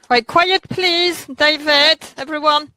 Right, quiet please, David, everyone.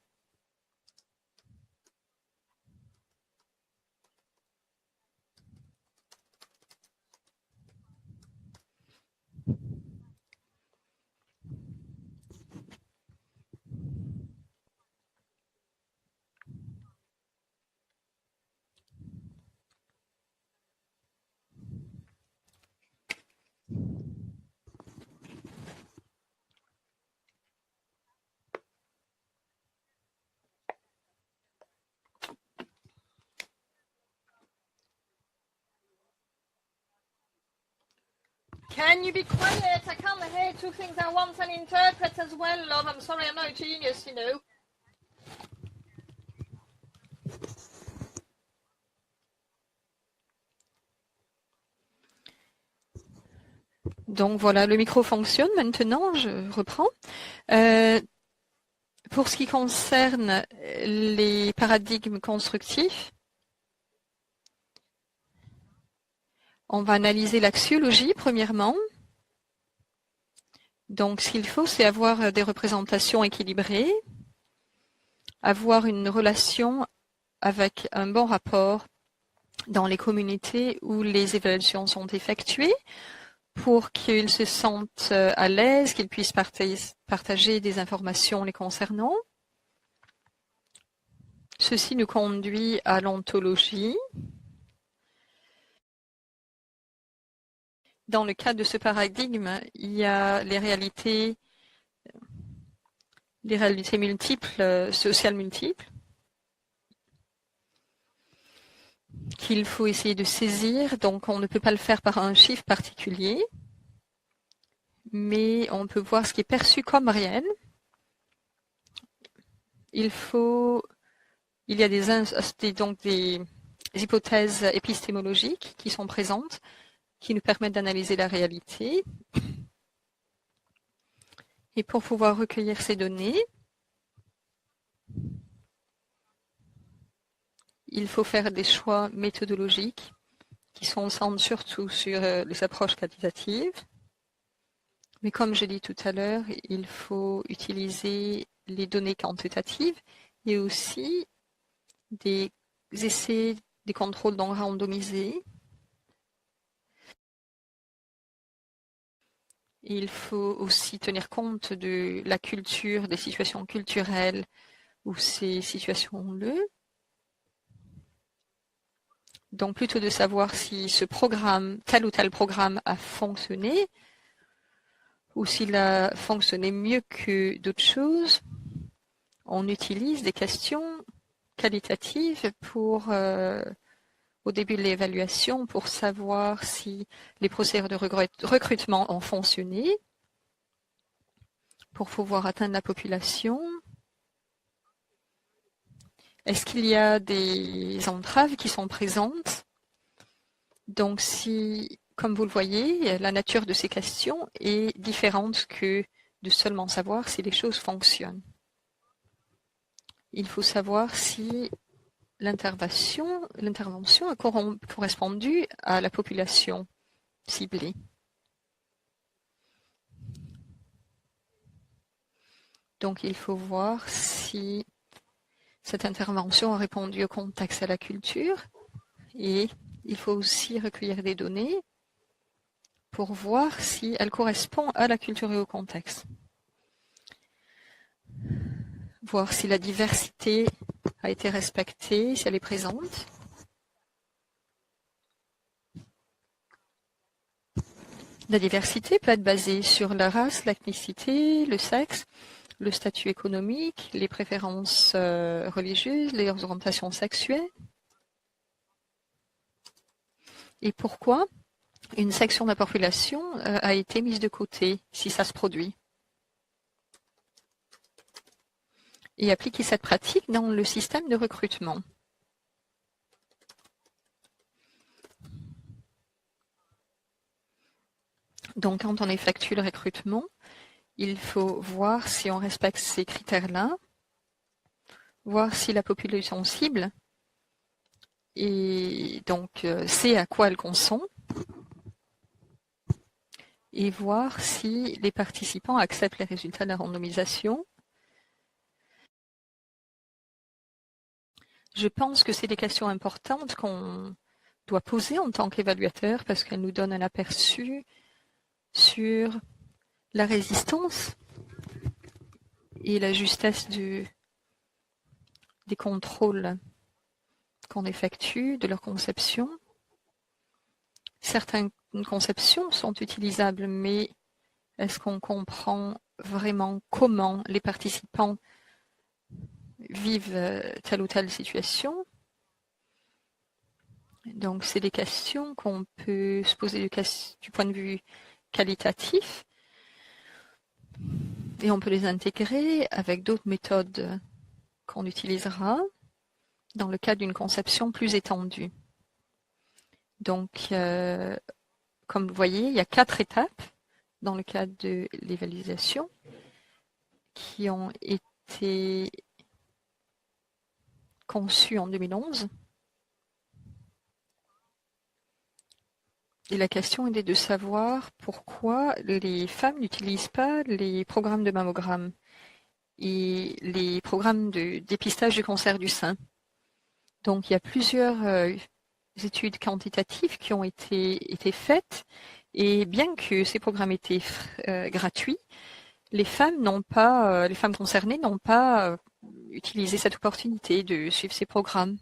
Can you be quiet? I can't hear two things at once and interpret as well, love. I'm sorry, I'm not a genius, you know. Donc voilà, le micro fonctionne maintenant, je reprends. Pour ce qui concerne les paradigmes constructifs, on va analyser l'axiologie premièrement. Donc ce qu'il faut, c'est avoir des représentations équilibrées, avoir une relation avec un bon rapport dans les communautés où les évaluations sont effectuées, pour qu'ils se sentent à l'aise, qu'ils puissent partager des informations les concernant. Ceci nous conduit à l'ontologie. Dans le cadre de ce paradigme, il y a les réalités multiples, sociales multiples, qu'il faut essayer de saisir. Donc on ne peut pas le faire par un chiffre particulier, mais on peut voir ce qui est perçu comme réel. Il y a des hypothèses épistémologiques qui sont présentes, qui nous permettent d'analyser la réalité. Et pour pouvoir recueillir ces données, il faut faire des choix méthodologiques qui sont centrés surtout sur les approches qualitatives. Mais comme j'ai dit tout à l'heure, il faut utiliser les données quantitatives et aussi des essais, des contrôles non randomisés. Il faut aussi tenir compte de la culture, des situations culturelles où ces situations ont lieu. Donc plutôt de savoir si ce programme, tel ou tel programme a fonctionné, ou s'il a fonctionné mieux que d'autres choses, on utilise des questions qualitatives pour, au début de l'évaluation, pour savoir si les procédures de recrutement ont fonctionné, pour pouvoir atteindre la population. Est-ce qu'il y a des entraves qui sont présentes? Donc si, comme vous le voyez, la nature de ces questions est différente que de seulement savoir si les choses fonctionnent. Il faut savoir si l'intervention a correspondu à la population ciblée. Donc il faut voir si cette intervention a répondu au contexte, à la culture, et il faut aussi recueillir des données pour voir si elle correspond à la culture et au contexte. Voir si la diversité a été respectée, si elle est présente. La diversité peut être basée sur la race, l'ethnicité, le sexe, le statut économique, les préférences religieuses, les orientations sexuelles. Et pourquoi une section de la population a été mise de côté, si ça se produit. Et appliquer cette pratique dans le système de recrutement. Donc, quand on effectue le recrutement, il faut voir si on respecte ces critères-là, voir si la population cible et donc sait à quoi elle consomme, et voir si les participants acceptent les résultats de la randomisation. Je pense que c'est des questions importantes qu'on doit poser en tant qu'évaluateur parce qu'elles nous donnent un aperçu sur la résistance et la justesse des contrôles qu'on effectue, de leur conception. Certaines conceptions sont utilisables, mais est-ce qu'on comprend vraiment comment les participants vivent telle ou telle situation? Donc, c'est des questions qu'on peut se poser du point de vue qualitatif et on peut les intégrer avec d'autres méthodes qu'on utilisera dans le cadre d'une conception plus étendue. Donc, comme vous voyez, il y a 4 étapes dans le cadre de l'évaluation qui ont été conçues en 2011. Et la question était de savoir pourquoi les femmes n'utilisent pas les programmes de mammogramme et les programmes de dépistage du cancer du sein. Donc il y a plusieurs études quantitatives qui ont été faites et bien que ces programmes étaient gratuits, les femmes concernées n'ont pas utilisé cette opportunité de suivre ces programmes.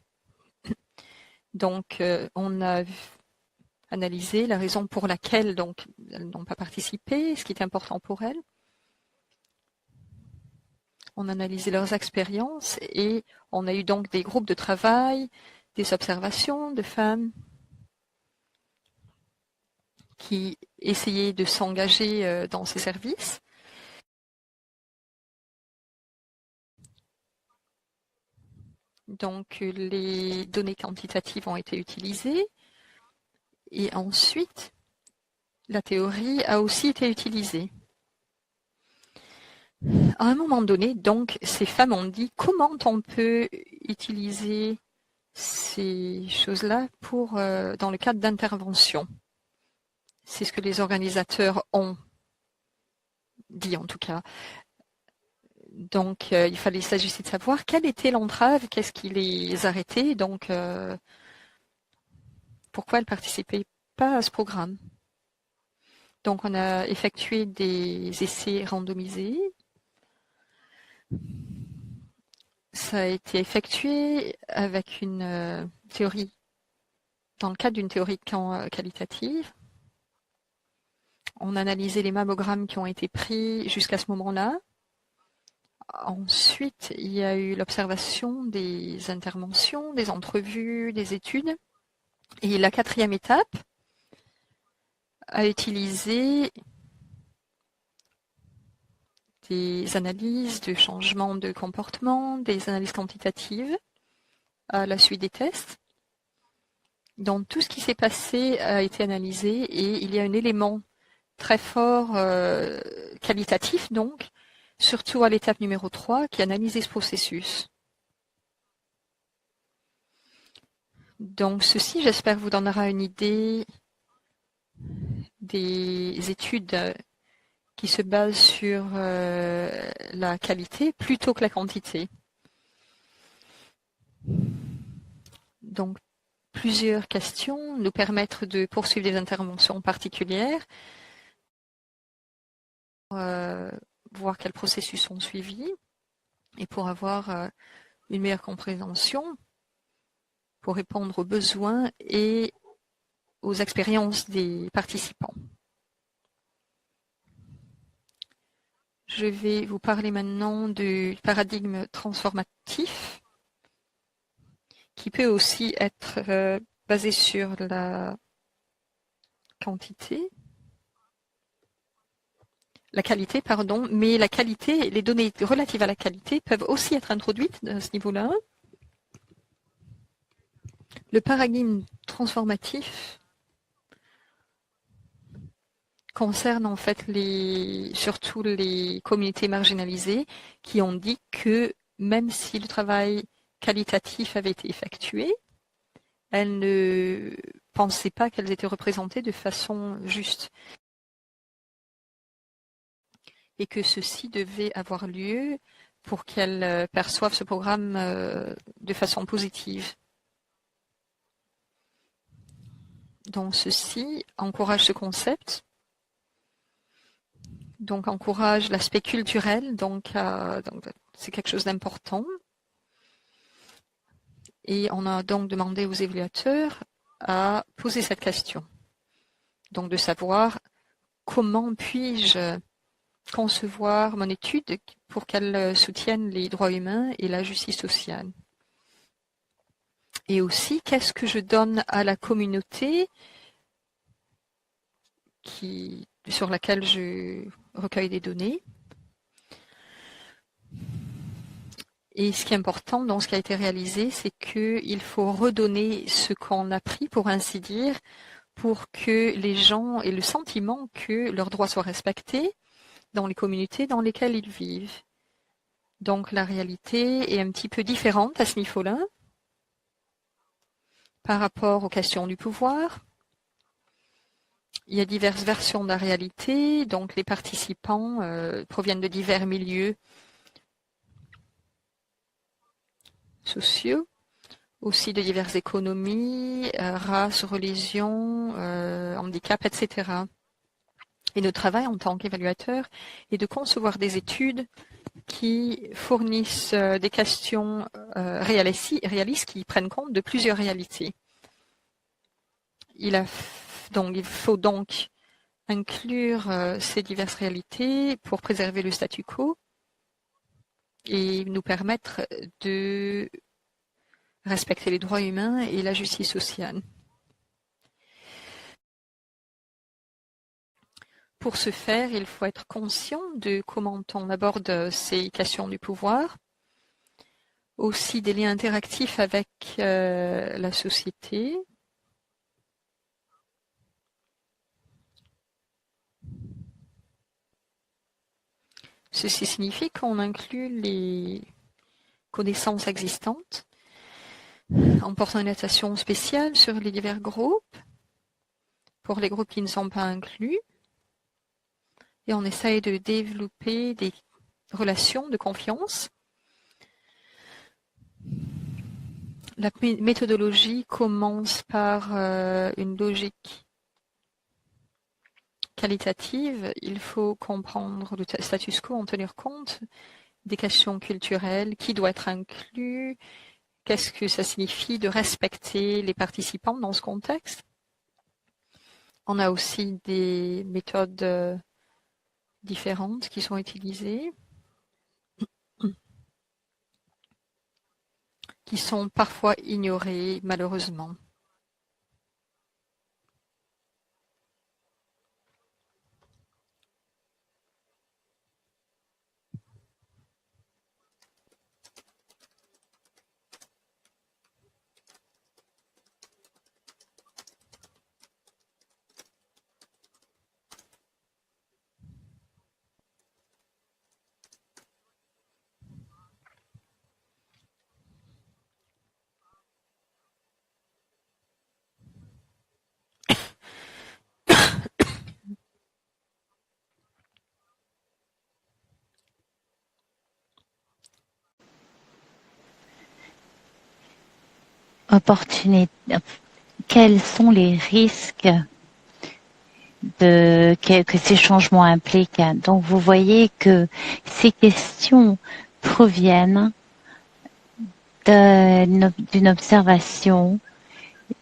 Donc on a analysé la raison pour laquelle donc elles n'ont pas participé, ce qui est important pour elles. On a analysé leurs expériences et on a eu donc des groupes de travail, des observations de femmes qui essayaient de s'engager dans ces services. Donc les données quantitatives ont été utilisées et ensuite la théorie a aussi été utilisée. À un moment donné, donc, ces femmes ont dit comment on peut utiliser ces choses-là dans le cadre d'intervention. C'est ce que les organisateurs ont dit en tout cas. Donc, il s'agissait de savoir quelle était l'entrave, qu'est-ce qui les arrêtait, donc pourquoi elles ne participaient pas à ce programme. Donc, on a effectué des essais randomisés. Ça a été effectué avec une théorie, dans le cadre d'une théorie qualitative. On a analysé les mammogrammes qui ont été pris jusqu'à ce moment-là. Ensuite, il y a eu l'observation des interventions, des entrevues, des études. Et la 4e étape a utilisé des analyses de changement de comportement, des analyses quantitatives à la suite des tests. Donc tout ce qui s'est passé a été analysé et il y a un élément très fort qualitatif donc, surtout à l'étape numéro 3 qui analysait ce processus. Donc ceci, j'espère, vous donnera une idée des études qui se basent sur la qualité plutôt que la quantité. Donc plusieurs questions nous permettent de poursuivre des interventions particulières, voir quels processus sont suivis et pour avoir une meilleure compréhension, pour répondre aux besoins et aux expériences des participants. Je vais vous parler maintenant du paradigme transformatif qui peut aussi être basé sur la qualité. La qualité, pardon, mais la qualité, les données relatives à la qualité peuvent aussi être introduites à ce niveau-là. Le paradigme transformatif concerne en fait surtout les communautés marginalisées qui ont dit que même si le travail qualitatif avait été effectué, elles ne pensaient pas qu'elles étaient représentées de façon juste. et que ceci devait avoir lieu pour qu'elles perçoivent ce programme de façon positive. Donc ceci encourage ce concept, donc encourage l'aspect culturel, donc c'est quelque chose d'important. Et on a donc demandé aux évaluateurs à poser cette question. Donc de savoir comment puis-je concevoir mon étude pour qu'elle soutienne les droits humains et la justice sociale. Et aussi, qu'est-ce que je donne à la communauté sur laquelle je recueille des données. Et ce qui est important dans ce qui a été réalisé, c'est qu'il faut redonner ce qu'on a pris, pour ainsi dire, pour que les gens aient le sentiment que leurs droits soient respectés dans les communautés dans lesquelles ils vivent. Donc la réalité est un petit peu différente à ce niveau-là par rapport aux questions du pouvoir. Il y a diverses versions de la réalité, donc les participants proviennent de divers milieux sociaux, aussi de diverses économies, races, religions, handicap, etc. Et notre travail en tant qu'évaluateur est de concevoir des études qui fournissent des questions réalistes qui prennent compte de plusieurs réalités. Il faut donc inclure ces diverses réalités pour préserver le statu quo et nous permettre de respecter les droits humains et la justice sociale. Pour ce faire, il faut être conscient de comment on aborde ces questions du pouvoir, aussi des liens interactifs avec la société. Ceci signifie qu'on inclut les connaissances existantes en portant une attention spéciale sur les divers groupes, pour les groupes qui ne sont pas inclus, et on essaye de développer des relations de confiance. La méthodologie commence par une logique qualitative. Il faut comprendre le status quo, en tenir compte des questions culturelles, qui doit être inclus, qu'est-ce que ça signifie de respecter les participants dans ce contexte. On a aussi des méthodes différentes qui sont utilisées, qui sont parfois ignorées malheureusement. Quels sont les risques que ces changements impliquent? Donc vous voyez que ces questions proviennent d'une observation.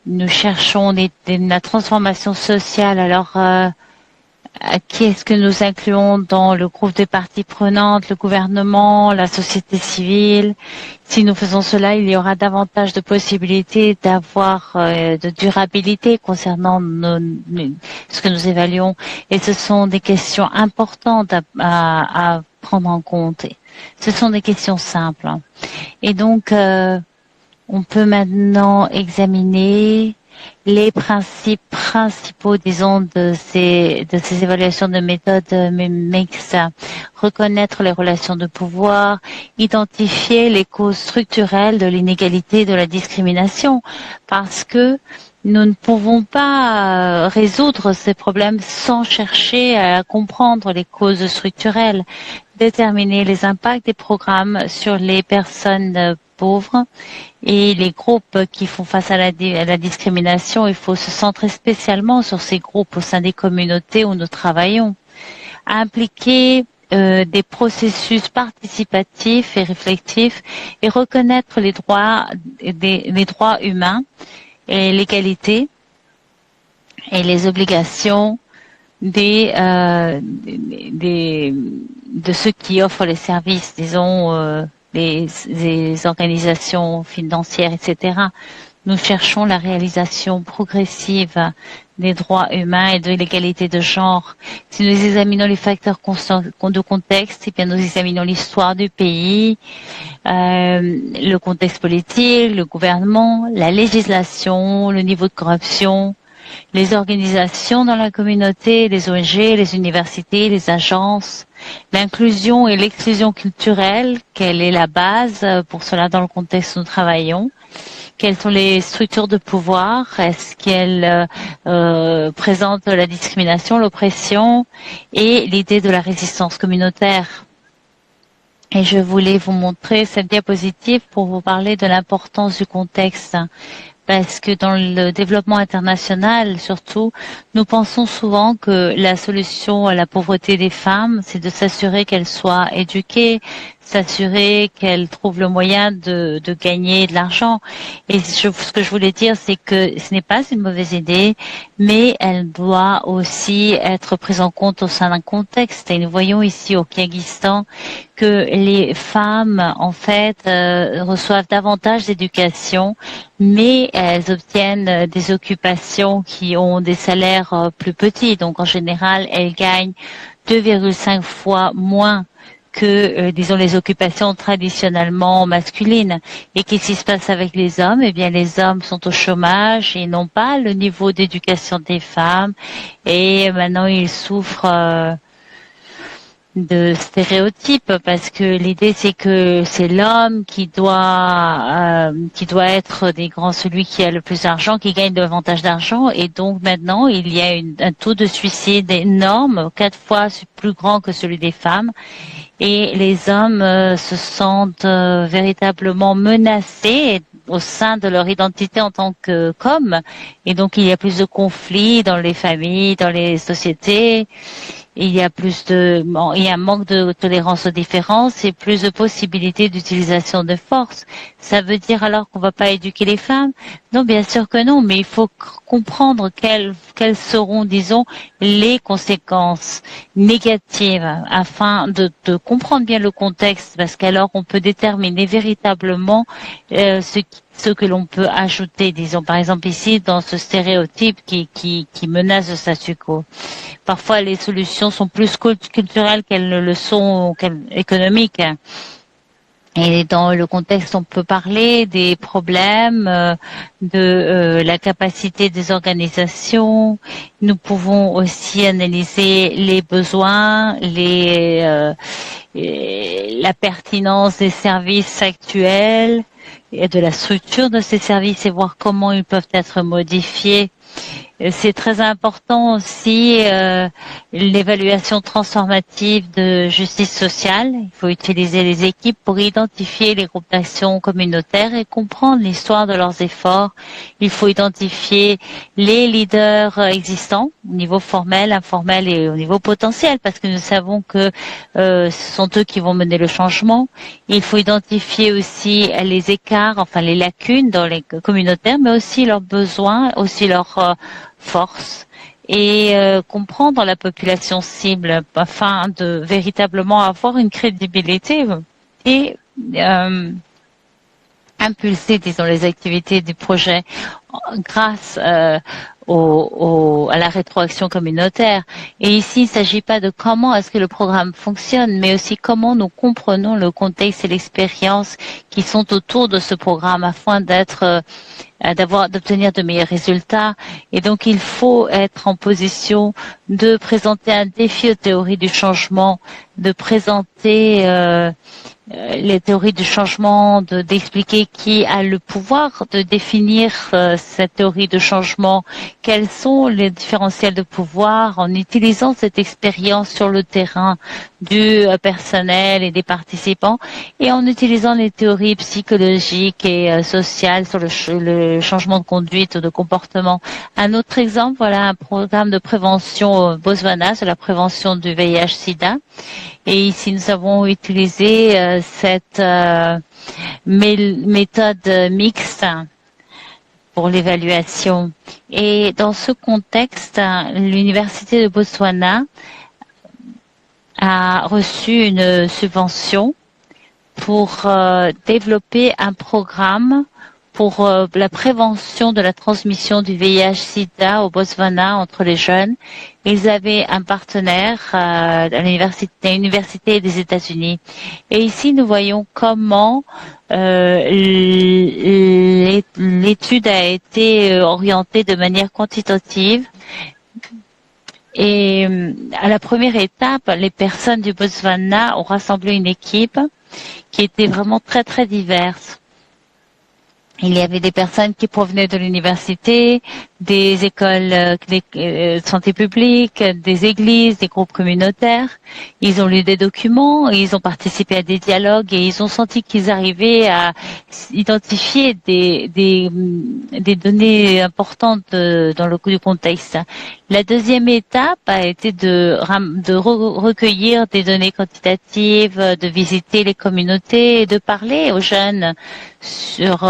Nous cherchons la transformation sociale. Alors, qui est-ce que nous incluons dans le groupe des parties prenantes, le gouvernement, la société civile? Si nous faisons cela, il y aura davantage de possibilités d'avoir de durabilité concernant ce que nous évaluons. Et ce sont des questions importantes à prendre en compte. Ce sont des questions simples. Et donc, on peut maintenant examiner les principes principaux, disons, de ces évaluations de méthode mixte. Reconnaître les relations de pouvoir, identifier les causes structurelles de l'inégalité et de la discrimination, parce que nous ne pouvons pas résoudre ces problèmes sans chercher à comprendre les causes structurelles, déterminer les impacts des programmes sur les personnes pauvres et les groupes qui font face à la discrimination. Il faut se centrer spécialement sur ces groupes au sein des communautés où nous travaillons. Impliquer des processus participatifs et réflexifs et reconnaître les droits humains et l'égalité et les obligations de ceux qui offrent les services, disons, les organisations financières, etc. Nous cherchons la réalisation progressive des droits humains et de l'égalité de genre. Si nous examinons les facteurs de contexte, eh bien nous examinons l'histoire du pays, le contexte politique, le gouvernement, la législation, le niveau de corruption, les organisations dans la communauté, les ONG, les universités, les agences, l'inclusion et l'exclusion culturelle, quelle est la base pour cela dans le contexte où nous travaillons. Quelles sont les structures de pouvoir? Est-ce qu'elles présentent la discrimination, l'oppression et l'idée de la résistance communautaire? Et je voulais vous montrer cette diapositive pour vous parler de l'importance du contexte. Parce que dans le développement international, surtout, nous pensons souvent que la solution à la pauvreté des femmes, c'est de s'assurer qu'elles soient éduquées, s'assurer qu'elles trouvent le moyen de gagner de l'argent. Et ce que je voulais dire, c'est que ce n'est pas une mauvaise idée, mais elle doit aussi être prise en compte au sein d'un contexte. Et nous voyons ici au Kyrgyzstan que les femmes, en fait, reçoivent davantage d'éducation, mais elles obtiennent des occupations qui ont des salaires plus petits. Donc, en général, elles gagnent 2,5 fois moins que, disons, les occupations traditionnellement masculines. Et qu'est-ce qui se passe avec les hommes? Eh bien, les hommes sont au chômage et n'ont pas le niveau d'éducation des femmes. Et maintenant, ils souffrent de stéréotypes parce que l'idée c'est que c'est l'homme qui doit être celui qui a le plus d'argent, qui gagne davantage d'argent, et donc maintenant il y a un taux de suicide énorme, 4 fois plus grand que celui des femmes, et les hommes se sentent véritablement menacés au sein de leur identité en tant qu'hommes, et donc il y a plus de conflits dans les familles, dans les sociétés. Il y a un manque de tolérance aux différences et plus de possibilités d'utilisation de force. Ça veut dire alors qu'on va pas éduquer les femmes? Non, bien sûr que non, mais il faut comprendre quelles seront, disons, les conséquences négatives afin de comprendre bien le contexte, parce qu'alors on peut déterminer véritablement ce que l'on peut ajouter, disons, par exemple ici, dans ce stéréotype qui menace le statu quo. Parfois, les solutions sont plus culturelles qu'elles ne le sont économiques. Et dans le contexte, on peut parler des problèmes de la capacité des organisations. Nous pouvons aussi analyser les besoins, la pertinence des services actuels et de la structure de ces services et voir comment ils peuvent être modifiés. C'est très important aussi l'évaluation transformative de justice sociale. Il faut utiliser les équipes pour identifier les groupes d'action communautaires et comprendre l'histoire de leurs efforts. Il faut identifier les leaders existants au niveau formel, informel et au niveau potentiel, parce que nous savons que ce sont eux qui vont mener le changement. Il faut identifier aussi les écarts, enfin les lacunes dans les communautaires, mais aussi leurs besoins, aussi leurs force et comprendre la population cible afin de véritablement avoir une crédibilité et impulser, disons, les activités du projet grâce à la rétroaction communautaire. Et ici, il ne s'agit pas de comment est-ce que le programme fonctionne, mais aussi comment nous comprenons le contexte et l'expérience qui sont autour de ce programme afin d'obtenir de meilleurs résultats. Et donc, il faut être en position de présenter un défi aux théories du changement de présenter les théories du changement, d'expliquer qui a le pouvoir de définir cette théorie de changement, quels sont les différentiels de pouvoir en utilisant cette expérience sur le terrain du personnel et des participants et en utilisant les théories psychologiques et sociales sur le changement de conduite ou de comportement. Un autre exemple, voilà un programme de prévention au Botswana sur la prévention du VIH/SIDA. Et ici, nous avons utilisé cette méthode mixte pour l'évaluation. Et dans ce contexte, l'Université de Botswana a reçu une subvention pour développer un programme pour la prévention de la transmission du VIH/SIDA au Botswana entre les jeunes. Ils avaient un partenaire à l'université des États-Unis. Et ici, nous voyons comment l'étude a été orientée de manière quantitative. Et à la première étape, les personnes du Botswana ont rassemblé une équipe qui était vraiment très, très diverse. Il y avait des personnes qui provenaient de l'université, des écoles de santé publique, des églises, des groupes communautaires. Ils ont lu des documents, ils ont participé à des dialogues et ils ont senti qu'ils arrivaient à identifier des données importantes dans le contexte. La deuxième étape a été de recueillir des données quantitatives, de visiter les communautés et de parler aux jeunes sur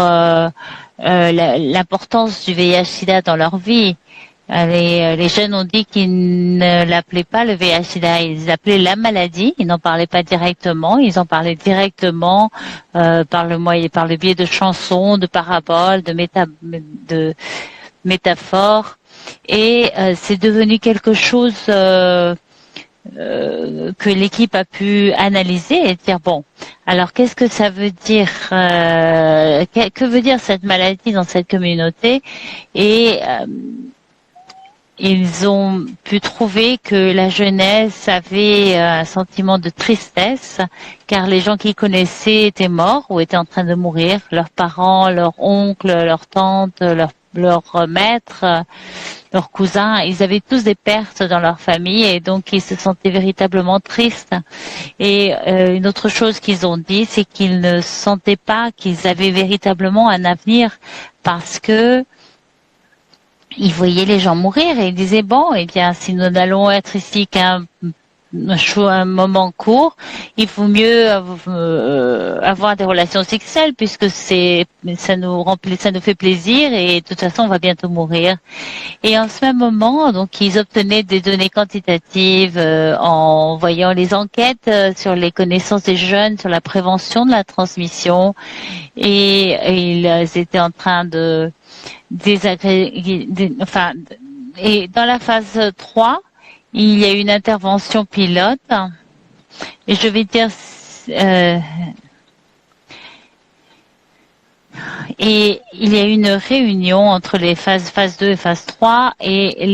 l'importance du VIH/SIDA dans leur vie. Les jeunes ont dit qu'ils ne l'appelaient pas le VIH/SIDA, ils l'appelaient la maladie. Ils n'en parlaient pas directement, ils en parlaient directement par le biais de chansons, de paraboles, de métaphores. Et c'est devenu quelque chose que l'équipe a pu analyser et dire bon, alors qu'est-ce que ça veut dire, que veut dire cette maladie dans cette communauté? Et ils ont pu trouver que la jeunesse avait un sentiment de tristesse car les gens qu'ils connaissaient étaient morts ou étaient en train de mourir, leurs parents, leurs oncles, leurs tantes, leurs maîtres, leurs cousins, ils avaient tous des pertes dans leur famille et donc ils se sentaient véritablement tristes. Et une autre chose qu'ils ont dit, c'est qu'ils ne sentaient pas qu'ils avaient véritablement un avenir parce que ils voyaient les gens mourir et ils disaient bon, eh bien, si nous n'allons être ici qu'un moment court, il vaut mieux avoir des relations sexuelles puisque ça nous fait plaisir et de toute façon on va bientôt mourir. Et en ce même moment, donc ils obtenaient des données quantitatives en voyant les enquêtes sur les connaissances des jeunes, sur la prévention de la transmission et ils étaient en train de et dans la phase 3, il y a une intervention pilote et je vais dire et il y a une réunion entre les phase 2 et phase 3 et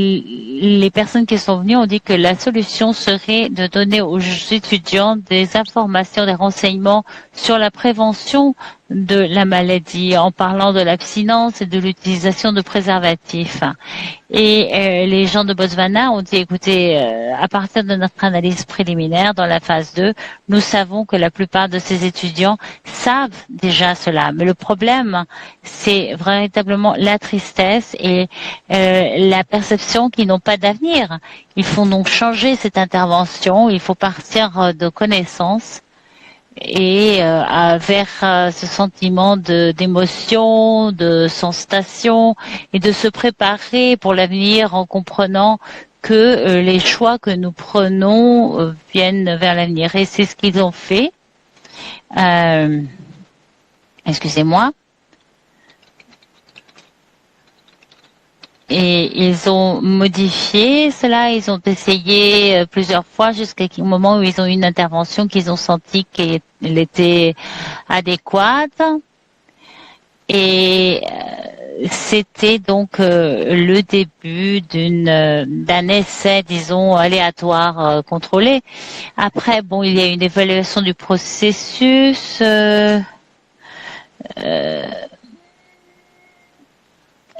les personnes qui sont venues ont dit que la solution serait de donner aux étudiants des informations, des renseignements sur la prévention de la maladie en parlant de l'abstinence et de l'utilisation de préservatifs. Et les gens de Botswana ont dit, écoutez, à partir de notre analyse préliminaire dans la phase 2, nous savons que la plupart de ces étudiants savent déjà cela. Mais le problème, c'est véritablement la tristesse et la perception qu'ils n'ont pas d'avenir. Il faut donc changer cette intervention, il faut partir de connaissances et vers ce sentiment d'émotion, de sensation et de se préparer pour l'avenir en comprenant que les choix que nous prenons viennent vers l'avenir. Et c'est ce qu'ils ont fait. Excusez-moi. Et ils ont modifié cela, ils ont essayé plusieurs fois jusqu'au moment où ils ont eu une intervention qu'ils ont senti qu'elle était adéquate. Et c'était donc le début d'un essai, disons, aléatoire contrôlé. Après, bon, il y a une évaluation du processus.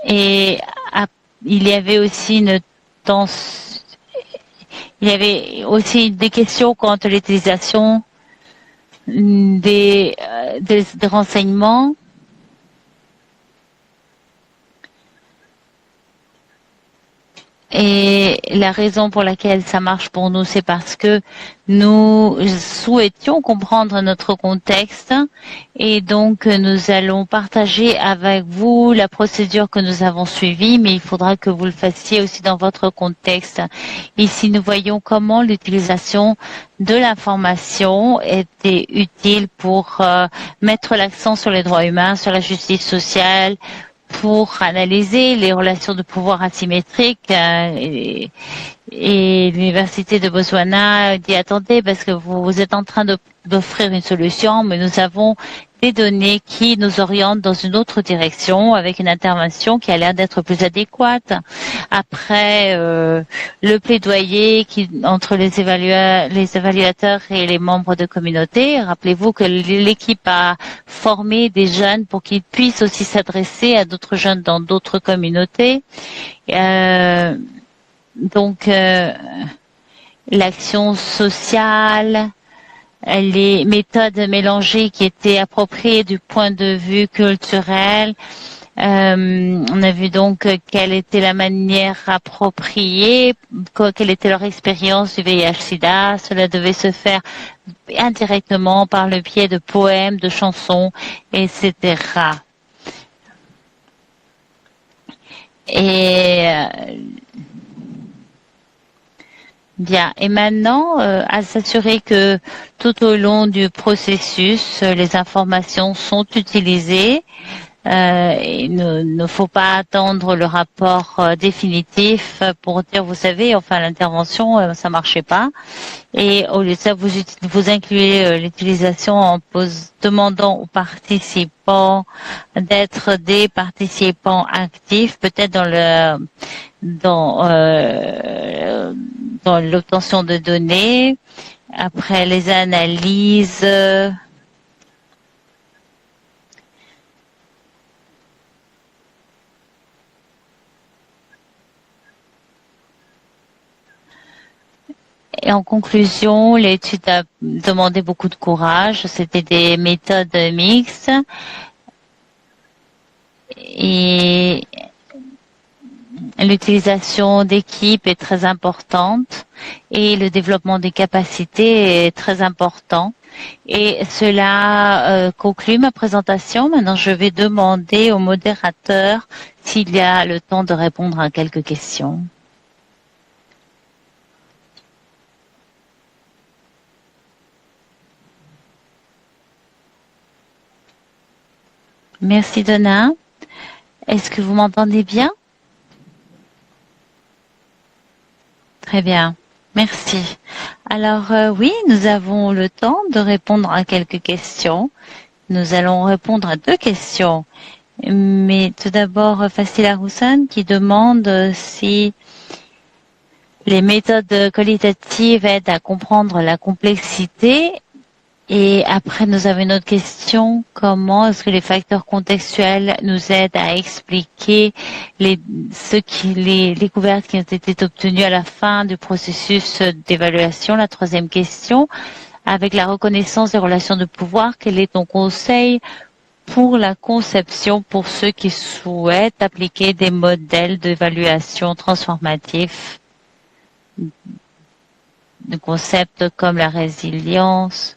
Et il y avait aussi il y avait aussi des questions quant à l'utilisation des renseignements. Et la raison pour laquelle ça marche pour nous, c'est parce que nous souhaitions comprendre notre contexte et donc nous allons partager avec vous la procédure que nous avons suivie, mais il faudra que vous le fassiez aussi dans votre contexte. Ici, nous voyons comment l'utilisation de l'information était utile pour mettre l'accent sur les droits humains, sur la justice sociale, pour analyser les relations de pouvoir asymétriques et l'université de Botswana dit attendez parce que vous êtes en train d'offrir une solution mais nous avons des données qui nous orientent dans une autre direction avec une intervention qui a l'air d'être plus adéquate. Après le plaidoyer entre les évaluateurs et les membres de communauté, rappelez-vous que l'équipe a formé des jeunes pour qu'ils puissent aussi s'adresser à d'autres jeunes dans d'autres communautés. Donc l'action sociale, les méthodes mélangées qui étaient appropriées du point de vue culturel. On a vu donc quelle était la manière appropriée, quelle était leur expérience du VIH/SIDA. Cela devait se faire indirectement par le biais de poèmes, de chansons, etc. Et bien. Et maintenant, à s'assurer que tout au long du processus, les informations sont utilisées. Il ne faut pas attendre le rapport définitif pour dire, vous savez, enfin l'intervention, ça marchait pas. Et au lieu de ça, vous incluez l'utilisation en demandant aux participants d'être des participants actifs, peut-être dans l'obtention de données, après les analyses. Et en conclusion, l'étude a demandé beaucoup de courage. C'était des méthodes mixtes et l'utilisation d'équipes est très importante et le développement des capacités est très important. Et cela conclut ma présentation. Maintenant, je vais demander au modérateur s'il y a le temps de répondre à quelques questions. Merci Donna. Est-ce que vous m'entendez bien? Très bien. Merci. Alors oui, nous avons le temps de répondre à quelques questions. Nous allons répondre à 2 questions. Mais tout d'abord, Fassila Roussan qui demande si les méthodes qualitatives aident à comprendre la complexité. Et après, nous avons une autre question. Comment est-ce que les facteurs contextuels nous aident à expliquer les découvertes qui ont été obtenues à la fin du processus d'évaluation? La troisième question, avec la reconnaissance des relations de pouvoir, quel est ton conseil pour la conception pour ceux qui souhaitent appliquer des modèles d'évaluation transformatifs, de concepts comme la résilience?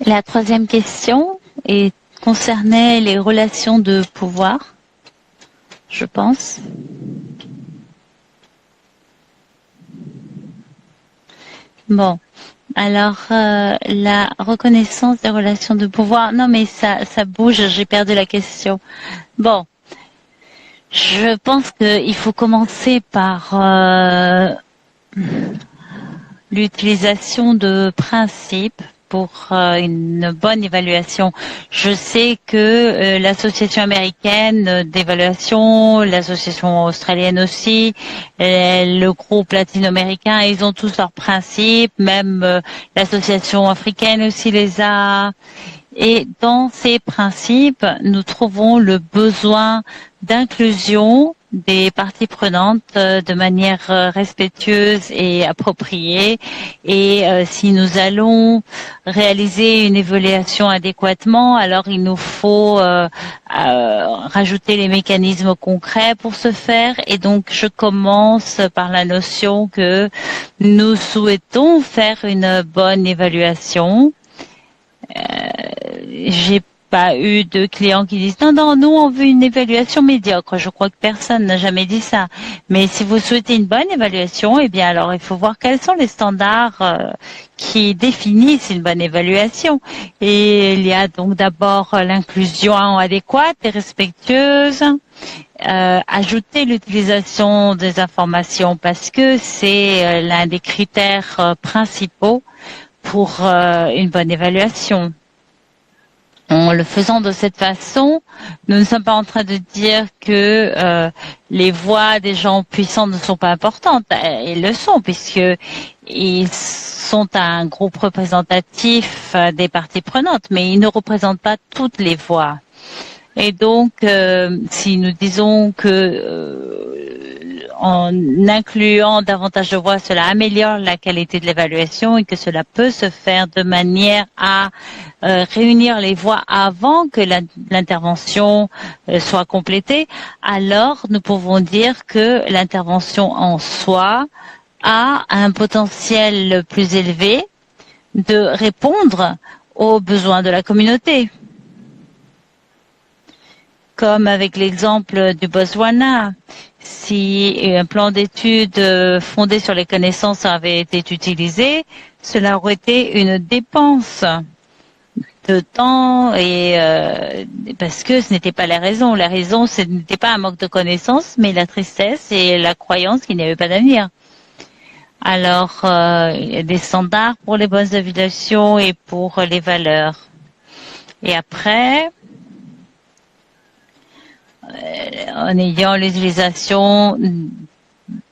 La troisième question concernait les relations de pouvoir, je pense. Bon, alors la reconnaissance des relations de pouvoir. Non, mais ça bouge. J'ai perdu la question. Bon, je pense qu'il faut commencer par l'utilisation de principes pour une bonne évaluation. Je sais que l'association américaine d'évaluation, l'association australienne aussi, le groupe latino-américain, ils ont tous leurs principes, même l'association africaine aussi les a. Et dans ces principes, nous trouvons le besoin d'inclusion des parties prenantes de manière respectueuse et appropriée. Et si nous allons réaliser une évaluation adéquatement, alors il nous faut rajouter les mécanismes concrets pour ce faire. Et donc, je commence par la notion que nous souhaitons faire une bonne évaluation. J'ai pas eu de clients qui disent non, nous on veut une évaluation médiocre. Je crois que personne n'a jamais dit ça. Mais si vous souhaitez une bonne évaluation, eh bien alors il faut voir quels sont les standards qui définissent une bonne évaluation. Et il y a donc d'abord l'inclusion adéquate et respectueuse. Ajouter l'utilisation des informations parce que c'est l'un des critères principaux pour une bonne évaluation. En le faisant de cette façon, nous ne sommes pas en train de dire que les voix des gens puissants ne sont pas importantes. Elles le sont, puisqu'ils sont un groupe représentatif des parties prenantes, mais ils ne représentent pas toutes les voix. Et donc, si nous disons que en incluant davantage de voix, cela améliore la qualité de l'évaluation et que cela peut se faire de manière à réunir les voix avant que l'intervention soit complétée, alors nous pouvons dire que l'intervention en soi a un potentiel plus élevé de répondre aux besoins de la communauté. Comme avec l'exemple du Botswana, si un plan d'études fondé sur les connaissances avait été utilisé, cela aurait été une dépense de temps et parce que ce n'était pas la raison. La raison, ce n'était pas un manque de connaissances, mais la tristesse et la croyance qu'il n'y avait pas d'avenir. Alors, il y a des standards pour les bonnes évaluations et pour les valeurs. Et après, en ayant l'utilisation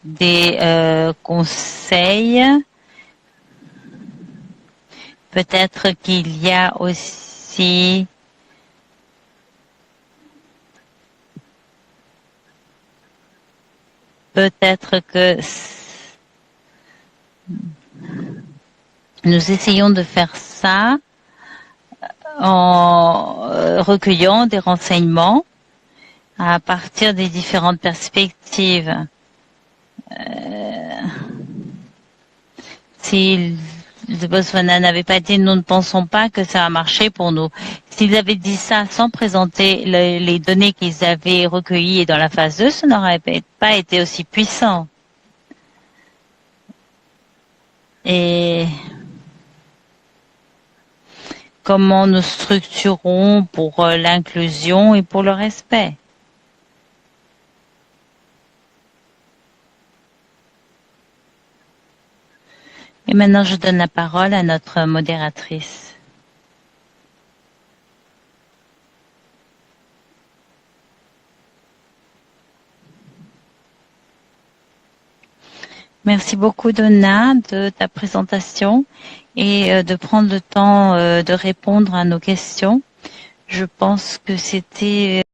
des conseils, peut-être qu'il y a aussi peut-être que nous essayons de faire ça en recueillant des renseignements à partir des différentes perspectives. Si le Botswana n'avait pas dit nous ne pensons pas que ça a marché pour nous, s'ils avaient dit ça sans présenter les données qu'ils avaient recueillies dans la phase 2, ça n'aurait pas été aussi puissant. Et comment nous structurons pour l'inclusion et pour le respect. Et maintenant, je donne la parole à notre modératrice. Merci beaucoup, Donna, de ta présentation et de prendre le temps de répondre à nos questions. Je pense que c'était